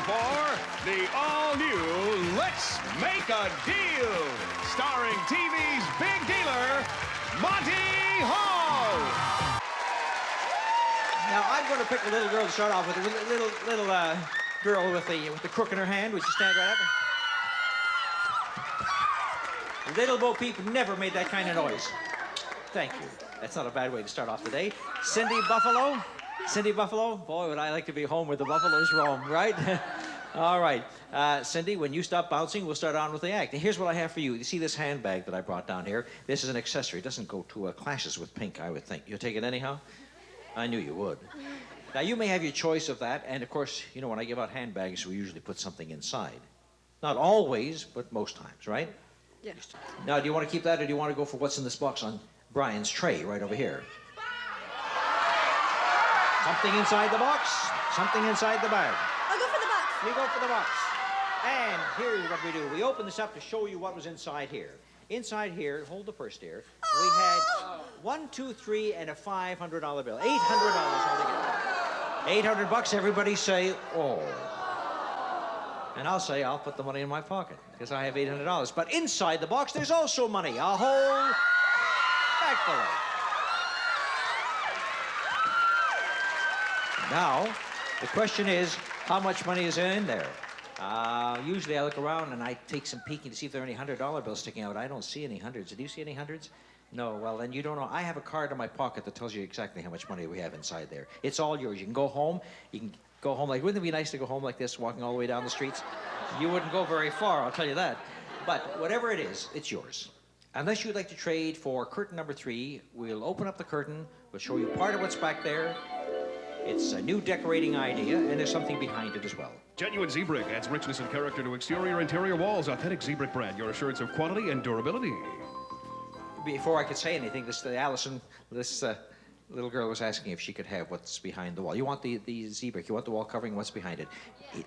for the all-new Let's Make a Deal, starring TV's big dealer, Monty Hall. Now, I'm going to pick a little girl to start off with. A little girl with the crook in her hand. Would you stand right up? Little Bo Peep never made that kind of noise. Thank you. That's not a bad way to start off the day. Cindy Buffalo. Cindy Buffalo. Boy, would I like to be home where the buffaloes roam, right? All right. Cindy, when you stop bouncing, we'll start on with the act. And here's what I have for you. You see this handbag that I brought down here? This is an accessory. It doesn't go to clashes with pink, I would think. You'll take it anyhow? I knew you would. Now, you may have your choice of that. And, of course, you know, when I give out handbags, we usually put something inside. Not always, but most times, right? Yeah. Now, do you want to keep that, or do you want to go for what's in this box on Brian's tray right over here? Something inside the box, something inside the bag. I'll go for the box. You go for the box. And here's what we do. We open this up to show you what was inside here. Inside here, hold the purse, dear. We had 1, 2, 3, and a $500 bill. $800 altogether. $800. Everybody say, oh. And I'll say, I'll put the money in my pocket because I have $800. But inside the box, there's also money. A whole bag full of it. Now, the question is, how much money is in there? Usually I look around and I take some peeking to see if there are any $100 bills sticking out. I don't see any hundreds. Do you see any hundreds? No, well, then you don't know. I have a card in my pocket that tells you exactly how much money we have inside there. It's all yours. You can go home. You can go home like, wouldn't it be nice to go home like this, walking all the way down the streets? You wouldn't go very far, I'll tell you that. But whatever it is, it's yours. Unless you'd like to trade for curtain number 3, we'll open up the curtain. We'll show you part of what's back there. It's a new decorating idea, and there's something behind it as well. Genuine Z-Brick adds richness and character to exterior, interior walls. Authentic Z-Brick brand, your assurance of quality and durability. Before I could say anything, Allison, this little girl was asking if she could have what's behind the wall. You want the Z-Brick, you want the wall covering, what's behind it.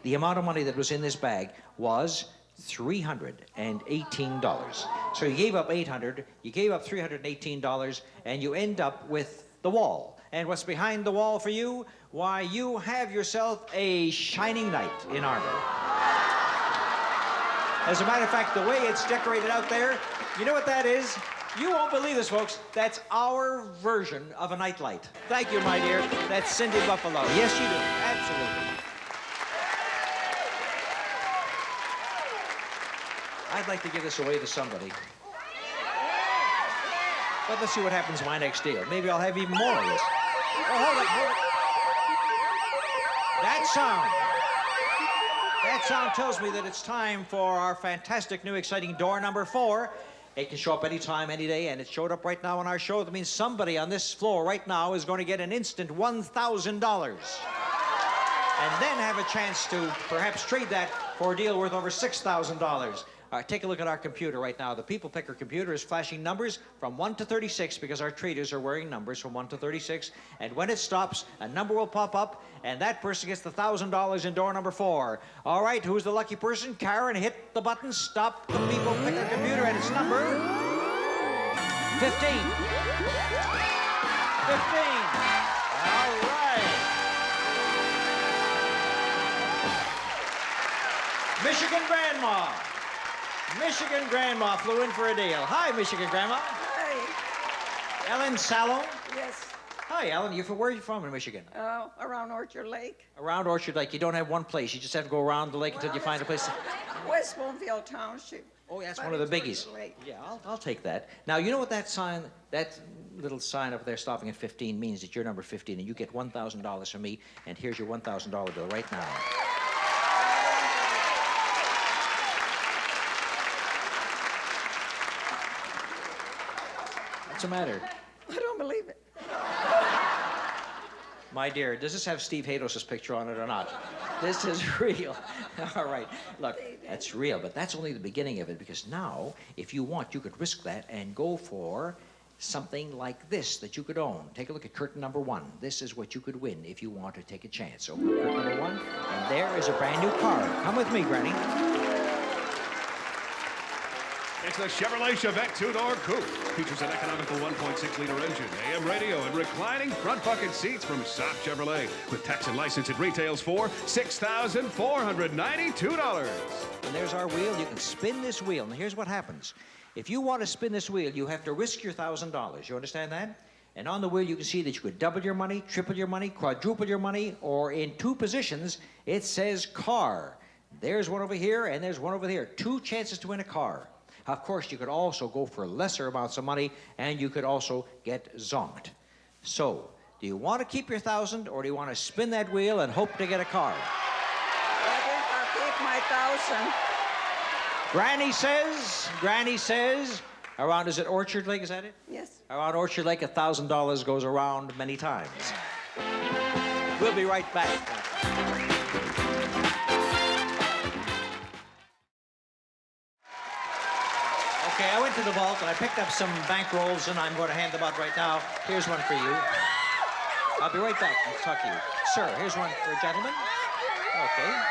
The amount of money that was in this bag was $318. So you gave up $800, you gave up $318, and you end up with the wall. And what's behind the wall for you? Why, you have yourself a shining knight in armor. As a matter of fact, the way it's decorated out there, you know what that is? You won't believe this, folks. That's our version of a nightlight. Thank you, my dear. That's Cindy Buffalo. Yes, you do. Absolutely. I'd like to give this away to somebody. But let's see what happens to my next deal. Maybe I'll have even more of this. Oh, hold it. That sound tells me that it's time for our fantastic new exciting door number 4. It can show up anytime, any day, and it showed up right now on our show. That means somebody on this floor right now is going to get an instant $1,000. And then have a chance to perhaps trade that for a deal worth over $6,000. Take a look at our computer right now. The People Picker computer is flashing numbers from 1 to 36 because our traders are wearing numbers from 1 to 36. And when it stops, a number will pop up, and that person gets the $1,000 in door number 4. All right, who's the lucky person? Karen, hit the button, stop the People Picker computer, and it's number 15. 15. All right. Michigan Grandma. Michigan Grandma flew in for a deal. Hi, Michigan Grandma. Hi. Ellen Sallow. Yes. Hi, Ellen. Where are you from in Michigan? Around Orchard Lake. Around Orchard Lake. You don't have one place. You just have to go around the lake until you find a place. West Bloomfield Township. Oh, that's one of the biggies. Yeah, I'll take that. Now, you know what that little sign up there stopping at 15 means? That you're number 15, and you get $1,000 from me, and here's your $1,000 bill right now. What's the matter? I don't believe it. My dear, does this have Steve Hados' picture on it or not? This is real. All right, look, that's real, but that's only the beginning of it, because now, if you want, you could risk that and go for something like this that you could own. Take a look at curtain number 1. This is what you could win if you want to take a chance. Open curtain number 1, and there is a brand new card. Come with me, Granny. It's the Chevrolet Chevette two-door coupe. Features an economical 1.6-liter engine, AM radio, and reclining front bucket seats from Sop Chevrolet. With tax and license, it retails for $6,492. And there's our wheel. You can spin this wheel. And here's what happens. If you want to spin this wheel, you have to risk your $1,000. You understand that? And on the wheel, you can see that you could double your money, triple your money, quadruple your money, or in two positions, it says car. There's one over here, and there's one over here. 2 chances to win a car. Of course, you could also go for lesser amounts of money, and you could also get zonked. So, do you want to keep your 1,000, or do you want to spin that wheel and hope to get a car? I think I'll keep my 1,000. Granny says, around, is it Orchard Lake, is that it? Yes. Around Orchard Lake, $1,000 goes around many times. We'll be right back. Okay, I went to the vault and I picked up some bank rolls and I'm going to hand them out right now. Here's one for you. I'll be right back. I'll talk to you. Sir, here's one for a gentleman. Okay.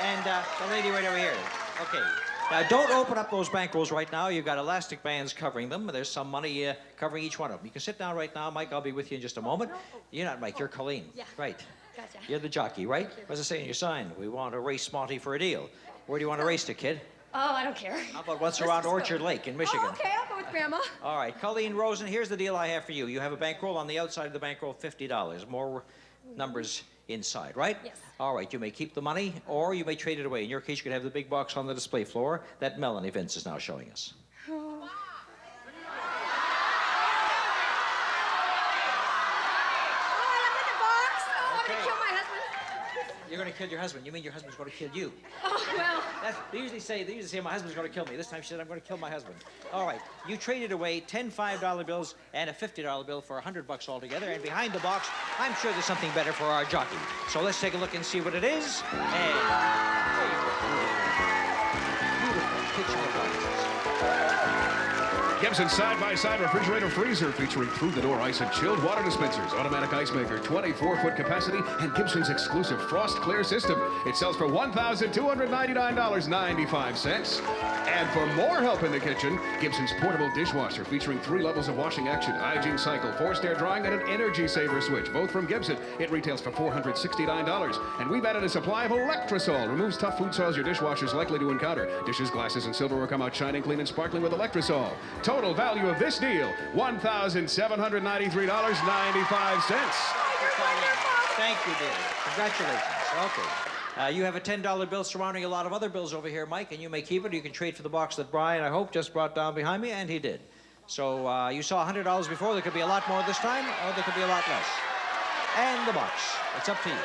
And the lady right over here. Okay. Now, don't open up those bank rolls right now. You've got elastic bands covering them. There's some money covering each one of them. You can sit down right now. Mike, I'll be with you in just a moment. You're not Mike, you're Colleen. Yeah. Right. Gotcha. You're the jockey, right? What's it say in your sign? We want to race Monty for a deal. Where do you want to race to, kid? Oh, I don't care. How about once Let's around just go. Orchard Lake in Michigan? Oh, okay, I'll go with Grandma. All right, Colleen Rosen, here's the deal I have for you. You have a bankroll. On the outside of the bankroll, $50. More numbers inside, right? Yes. All right, you may keep the money, or you may trade it away. In your case, you could have the big box on the display floor that Melanie Vince is now showing us. Oh, I'm in the box. Oh, I'm Okay. gonna kill my husband. You're going to kill your husband. You mean your husband's going to kill you? Oh, well. They usually say, my husband's going to kill me. This time she said, I'm going to kill my husband. All right, you traded away 10 $5 bills and a $50 bill for $100 altogether. And behind the box, I'm sure there's something better for our jockey. So let's take a look and see what it is. And beautiful kitchen appliances. Gibson side-by-side refrigerator freezer featuring through-the-door ice and chilled water dispensers, automatic ice maker, 24-foot capacity, and Gibson's exclusive frost clear system. It sells for $1,299.95. And for more help in the kitchen, Gibson's portable dishwasher featuring 3 levels of washing action, hygiene cycle, forced air drying, and an energy saver switch, both from Gibson. It retails for $469. And we've added a supply of Electrosol. Removes tough food soils your dishwasher's likely to encounter. Dishes, glasses, and silverware come out shining, clean, and sparkling with Electrosol. Total value of this deal, $1,793.95. Thank you, dear. Congratulations. Okay. You have a $10 bill surrounding a lot of other bills over here, Mike, and you may keep it, or you can trade for the box that Brian, I hope, just brought down behind me, and he did. So you saw $100 before. There could be a lot more this time, or there could be a lot less. And the box. It's up to you.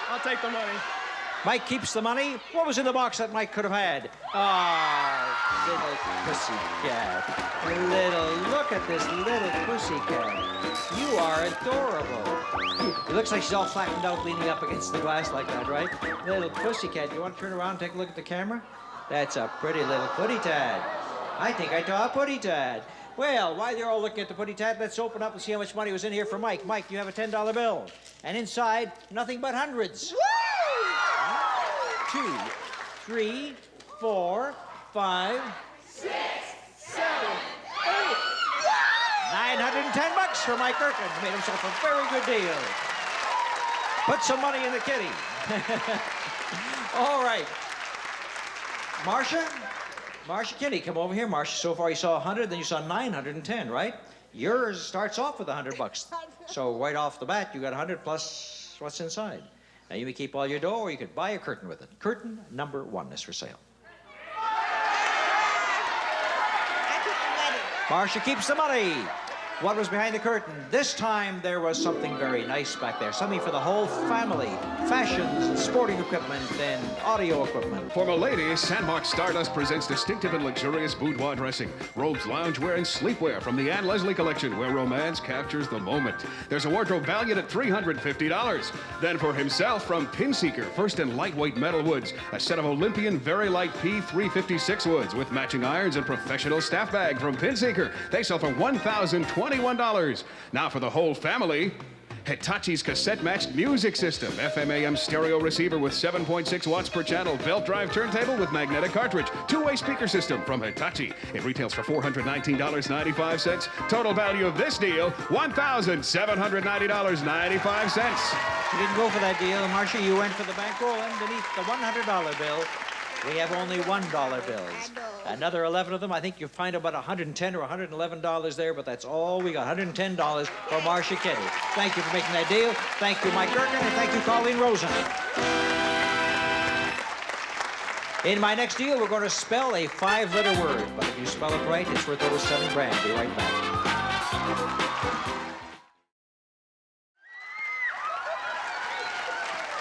I'll take the money. Mike keeps the money. What was in the box that Mike could have had? Ah, little pussycat. Look at this little pussycat. You are adorable. It looks like she's all flattened out, leaning up against the glass like that, right? Little pussycat. You want to turn around and take a look at the camera? That's a pretty little putty tad. I think I saw a putty tad. Well, while you're all looking at the putty tad, let's open up and see how much money was in here for Mike. Mike, you have a $10 bill. And inside, nothing but hundreds. 2, 3, 4, 5, 6, 7, 8. $910 for Mike Kirkland. Made himself a very good deal. Put some money in the kitty. All right. Marcia Kinney, come over here. Marcia, so far you saw 100, then you saw 910, right? Yours starts off with $100. So right off the bat, you got 100 plus what's inside. Now, you may keep all your dough, or you could buy a curtain with it. Curtain number 1 is for sale. Marcia keeps the money. What was behind the curtain? This time, there was something very nice back there. Something for the whole family. Fashions, sporting equipment, and audio equipment. For milady, Sandbox Stardust presents distinctive and luxurious boudoir dressing, robes, loungewear, and sleepwear from the Anne Leslie collection, where romance captures the moment. There's a wardrobe valued at $350. Then for himself, from Pinseeker, first in lightweight metal woods, a set of Olympian very light P356 woods with matching irons and professional staff bag from Pinseeker. They sell for $1,021. Now for the whole family, Hitachi's cassette-matched music system. FM/AM stereo receiver with 7.6 watts per channel. Belt drive turntable with magnetic cartridge. Two-way speaker system from Hitachi. It retails for $419.95. Total value of this deal, $1,790.95. You didn't go for that deal, Marcia. You went for the bankroll underneath the $100 bill. We have only $1 bills. Another 11 of them. I think you'll find about $110 or $111 there, but that's all we got. $110 for Marcia Kenny. Thank you for making that deal. Thank you, Mike Durkin, and thank you, Colleen Rosen. In my next deal, we're going to spell a 5-letter word, but if you spell it right, it's worth over $7 grand. Be right back.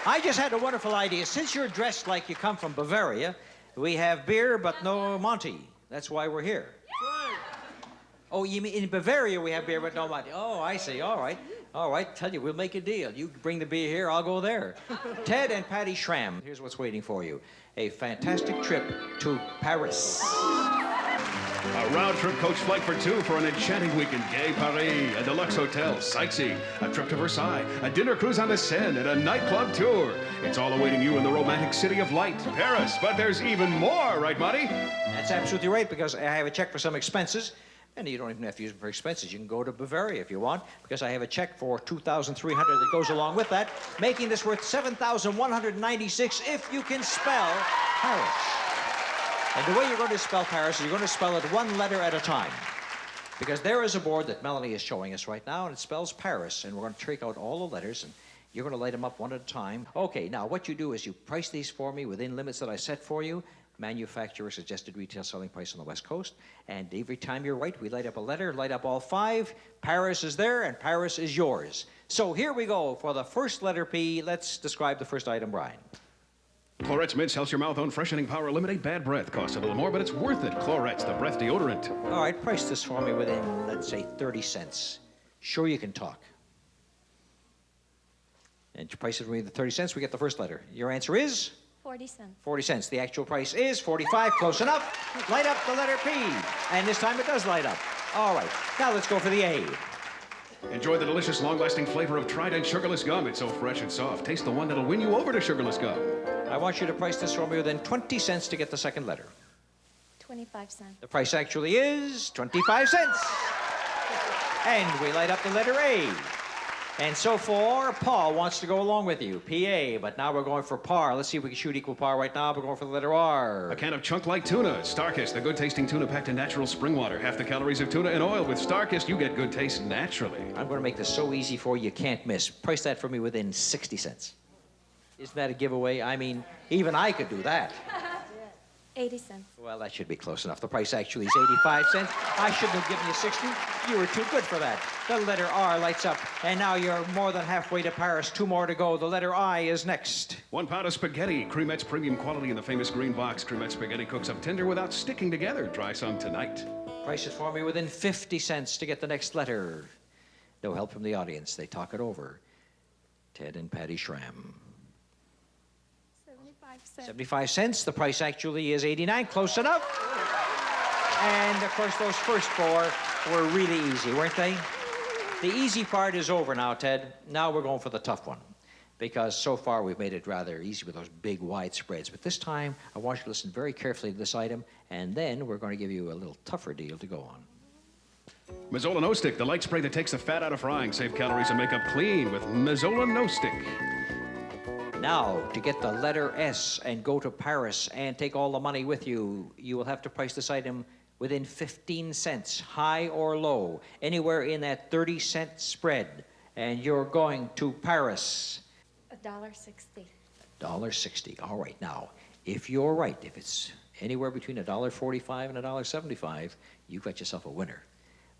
I just had a wonderful idea. Since you're dressed like you come from Bavaria, we have beer but no Monty. That's why we're here. Oh, you mean in Bavaria we have beer but no Monty? Oh, I see. All right. All right. Tell you, we'll make a deal. You bring the beer here, I'll go there. Ted and Patty Schramm, here's what's waiting for you. A fantastic trip to Paris. A round-trip coach flight for two for an enchanting week in Gay Paris, a deluxe hotel, sightseeing, a trip to Versailles, a dinner cruise on the Seine, and a nightclub tour. It's all awaiting you in the romantic city of light, Paris. But there's even more, right, Monty? That's absolutely right, because I have a check for some expenses, and you don't even have to use them for expenses. You can go to Bavaria if you want, because I have a check for $2,300 that goes along with that, making this worth $7,196 if you can spell Paris. And the way you're going to spell Paris is you're going to spell it one letter at a time. Because there is a board that Melanie is showing us right now, and it spells Paris, and we're going to take out all the letters, and you're going to light them up one at a time. Okay, now what you do is you price these for me within limits that I set for you. Manufacturer suggested retail selling price on the West Coast. And every time you're right, we light up a letter, light up all 5. Paris is there, and Paris is yours. So here we go for the first letter P. Let's describe the first item, Brian. Clorette's Mints helps your mouth own freshening power eliminate bad breath. Costs a little more, but it's worth it. Clorette's, the breath deodorant. All right, price this for me within, let's say, 30 cents. Sure you can talk. And you price it for me within 30 cents, we get the first letter. Your answer is? 40 cents. 40 cents. The actual price is 45. Close enough. Light up the letter P. And this time it does light up. All right, now let's go for the A. Enjoy the delicious, long-lasting flavor of Trident sugarless gum. It's so fresh and soft. Taste the one that'll win you over to sugarless gum. I want you to price this for me within 20 cents to get the second letter. 25 cents. The price actually is 25 cents. And we light up the letter A. And so for Paul wants to go along with you, PA, but now we're going for par. Let's see if we can shoot equal par right now. We're going for the letter R. A can of chunk-like tuna. Starkist, the good-tasting tuna packed in natural spring water. Half the calories of tuna in oil. With Starkist, you get good taste naturally. I'm going to make this so easy for you, you can't miss. Price that for me within 60 cents. Isn't that a giveaway? I mean, even I could do that. 80 cents. Well, that should be close enough. The price actually is 85 cents. I shouldn't have given you 60. You were too good for that. The letter R lights up, and now you're more than halfway to Paris. 2 more to go. The letter I is next. 1 pound of spaghetti. Cremette's premium quality in the famous green box. Cremette spaghetti cooks up tender without sticking together. Try some tonight. Price it for me within 50 cents to get the next letter. No help from the audience. They talk it over. Ted and Patty Schramm. 75 cents. 75 cents. The price actually is 89. Close enough. And, of course, those first 4 were really easy, weren't they? The easy part is over now, Ted. Now we're going for the tough one. Because so far we've made it rather easy with those big, wide spreads. But this time, I want you to listen very carefully to this item, and then we're going to give you a little tougher deal to go on. Mazzola No Stick, the light spray that takes the fat out of frying. Save calories and make up clean with Mazzola No Stick. Now, to get the letter S and go to Paris and take all the money with you, you will have to price this item within 15 cents, high or low, anywhere in that 30-cent spread. And you're going to Paris. $1.60. $1.60. All right. Now, if you're right, if it's anywhere between $1.45 and $1.75, you've got yourself a winner.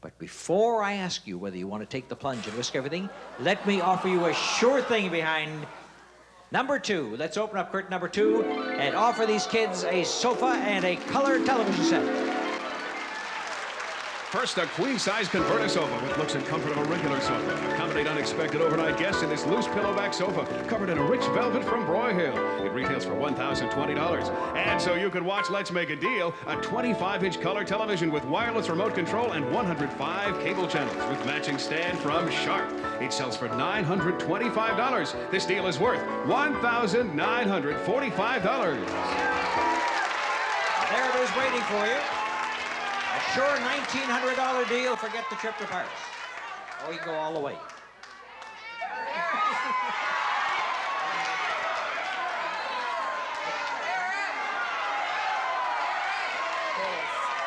But before I ask you whether you want to take the plunge and risk everything, let me offer you a sure thing behind number 2. Let's open up curtain number 2 and offer these kids a sofa and a color television set. First, a queen-size converter sofa with looks and comfort of a regular sofa. Accommodate unexpected overnight guests in this loose pillowback sofa covered in a rich velvet from Broyhill. It retails for $1,020. And so you can watch Let's Make a Deal, a 25-inch color television with wireless remote control and 105 cable channels with matching stand from Sharp. It sells for $925. This deal is worth $1,945. There it is waiting for you. A sure $1,900 deal. Forget the trip to Paris. Or you can go all the way.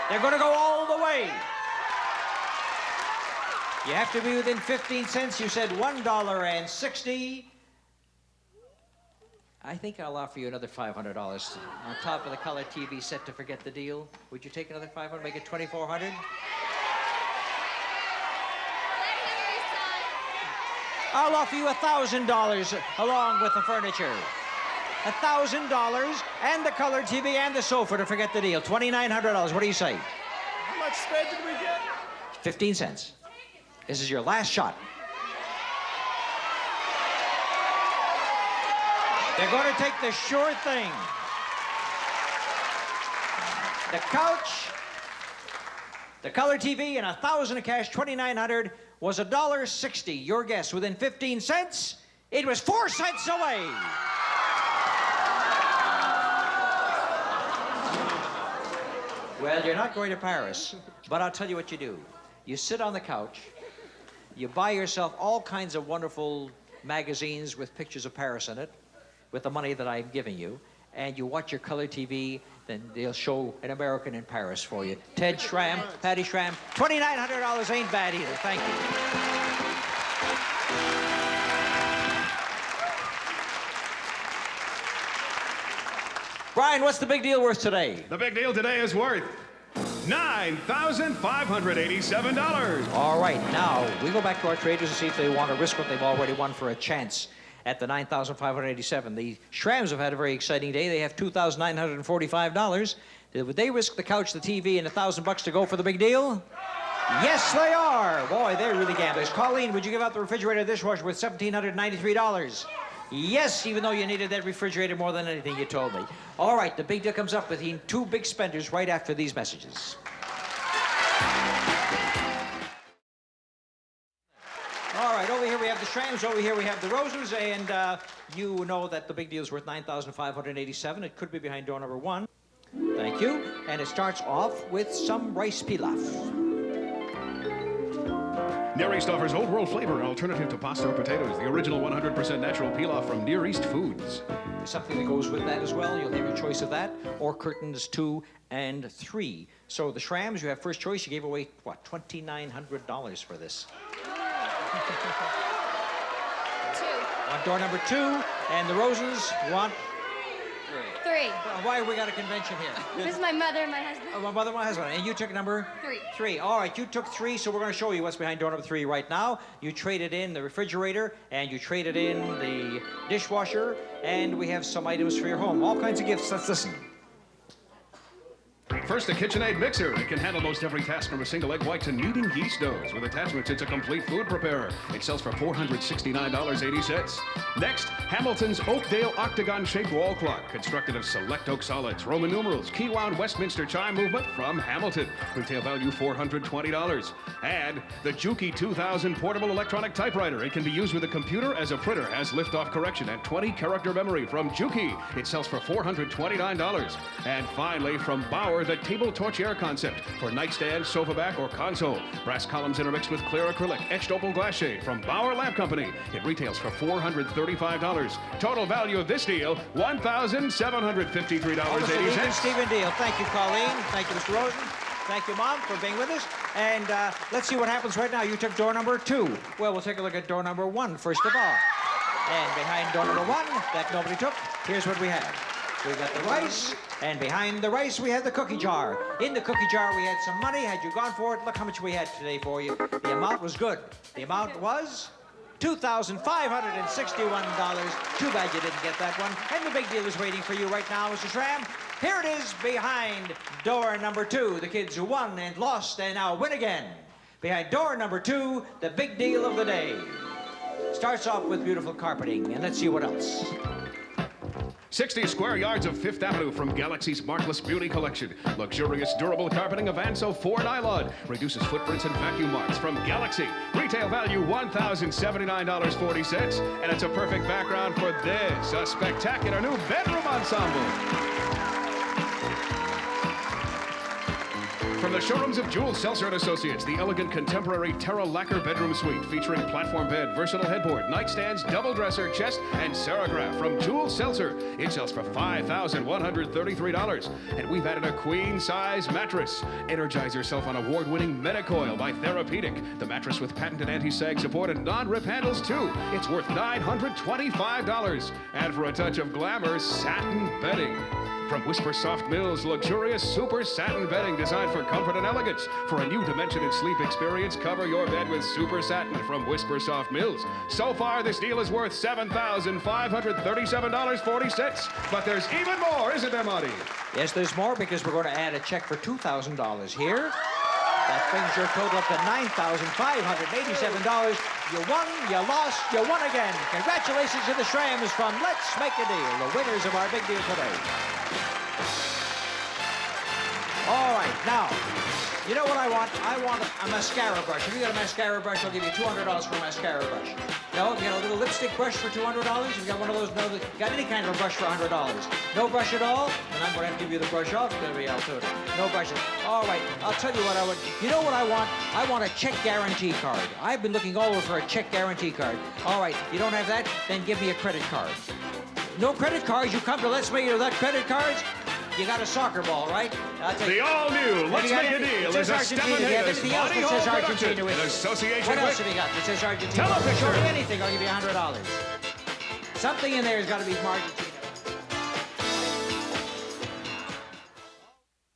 They're going to go all the way. You have to be within 15 cents. You said $1.60. I think I'll offer you another $500 on top of the color TV set to forget the deal. Would you take another $500, make it $2,400? I'll offer you $1,000 along with the furniture. $1,000 and the color TV and the sofa to forget the deal. $2,900. What do you say? How much spread did we get? 15 cents. This is your last shot. They're going to take the sure thing. The couch, the color TV, and $1,000 of cash, $2,900, was $1.60. Your guess, within 15 cents, it was 4 cents away. Well, you're not going to Paris, but I'll tell you what you do. You sit on the couch, you buy yourself all kinds of wonderful magazines with pictures of Paris in it, with the money that I'm giving you, and you watch your color TV, then they'll show An American in Paris for you. Ted Schramm, Patty Schramm, $2,900 ain't bad either. Thank you. Brian, what's the big deal worth today? The big deal today is worth $9,587. All right, now we go back to our traders to see if they want to risk what they've already won for a chance at the $9,587. The Shrams have had a very exciting day. They have $2,945. Would they risk the couch, the TV, and $1,000 to go for the big deal? Yes, they are. Boy, they're really gamblers. Colleen, would you give out the refrigerator dishwasher with $1,793? Yes, even though you needed that refrigerator more than anything, you told me. All right, the big deal comes up between two big spenders right after these messages. All right, over here we have the Shrams, over here we have the Roses, and you know that the big deal is worth $9,587. It could be behind door number 1. Thank you. And it starts off with some rice pilaf. Near East offers old world flavor, an alternative to pasta or potatoes. The original 100% natural pilaf from Near East Foods. There's something that goes with that as well. You'll have your choice of that, or curtains 2 and 3. So the Shrams, you have first choice. You gave away, what, $2,900 for this. 2. Want door number 2, and the Roses want 3. why have we got a convention here? This is my mother and my husband. Oh, my mother and my husband. And you took number? 3. 3. All right, you took 3, so we're going to show you what's behind door number 3 right now. You traded in the refrigerator, and you traded in the dishwasher, and we have some items for your home. All kinds of gifts. Let's listen. First, a KitchenAid mixer. It can handle most every task from a single egg white to kneading yeast doughs. With attachments, it's a complete food preparer. It sells for $469.80. Next, Hamilton's Oakdale octagon-shaped wall clock, constructed of select oak solids, Roman numerals, key-wound Westminster chime movement from Hamilton. Retail value $420. And the Juki 2000 portable electronic typewriter. It can be used with a computer as a printer, has lift-off correction, and 20-character memory from Juki. It sells for $429. And finally, from Bauer, the table torch air concept for nightstand, sofa back, or console. Brass columns intermixed with clear acrylic, etched opal glass shade from Bauer Lamp Company. It retails for $435. Total value of this deal, $1,753.80. Stephen deal. Thank you, Colleen. Thank you, Mr. Rosen. Thank you, Mom, for being with us. And let's see what happens right now. You took door number 2. Well, we'll take a look at door number 1 first of all. And behind door number 1, that nobody took, here's what we have. We got the rice, and behind the rice, we had the cookie jar. In the cookie jar, we had some money. Had you gone for it, look how much we had today for you. The amount was good. The amount was $2,561. Too bad you didn't get that one. And the big deal is waiting for you right now, Mr. Schramm. Here it is behind door number 2. The kids who won and lost and now win again. Behind door number 2, the big deal of the day. Starts off with beautiful carpeting, and let's see what else. 60 square yards of Fifth Avenue from Galaxy's Markless Beauty Collection. Luxurious, durable carpeting of Anso 4 nylon. Reduces footprints and vacuum marks from Galaxy. Retail value $1,079.40. And it's a perfect background for this, a spectacular new bedroom ensemble. From the showrooms of Jewel Seltzer & Associates, the elegant contemporary Terra Lacquer bedroom suite featuring platform bed, versatile headboard, nightstands, double dresser, chest, and Serigraph from Jewel Seltzer. It sells for $5,133. And we've added a queen-size mattress. Energize yourself on award-winning Medicoil by Therapeutic. The mattress with patented anti-sag support and non-rip handles, too. It's worth $925. And for a touch of glamour, satin bedding. From Whisper Soft Mills, luxurious super satin bedding designed for comfort and elegance. For a new dimension in sleep experience, cover your bed with super satin from Whisper Soft Mills. So far, this deal is worth $7,537.40. But there's even more, isn't there, Monty? Yes, there's more because we're going to add a check for $2,000 here. That brings your total up to $9,587. You won, you lost, you won again. Congratulations to the Shrams from Let's Make a Deal, the winners of our big deal today. All right, now, you know what I want? I want a mascara brush. If you got a mascara brush, I'll give you $200 for a mascara brush. No, if you got a little lipstick brush for $200, if you got one of those, no, you got any kind of a brush for $100. No brush at all, then I'm going to have to give you the brush off. Maybe I'll do it. No brushes. All right, I'll tell you what I want. You know what I want? I want a check guarantee card. I've been looking all over for a check guarantee card. All right, you don't have that? Then give me a credit card. No credit cards? You come to Let's Make It without credit cards? You got a soccer ball, right? The all-new Let's Make a Deal is a Stefan Davis, Monty Hall production in association What else with have you got that says Argentina? Telepicture. Show me anything, I'll give you $100. Something in there has got to be from Argentina.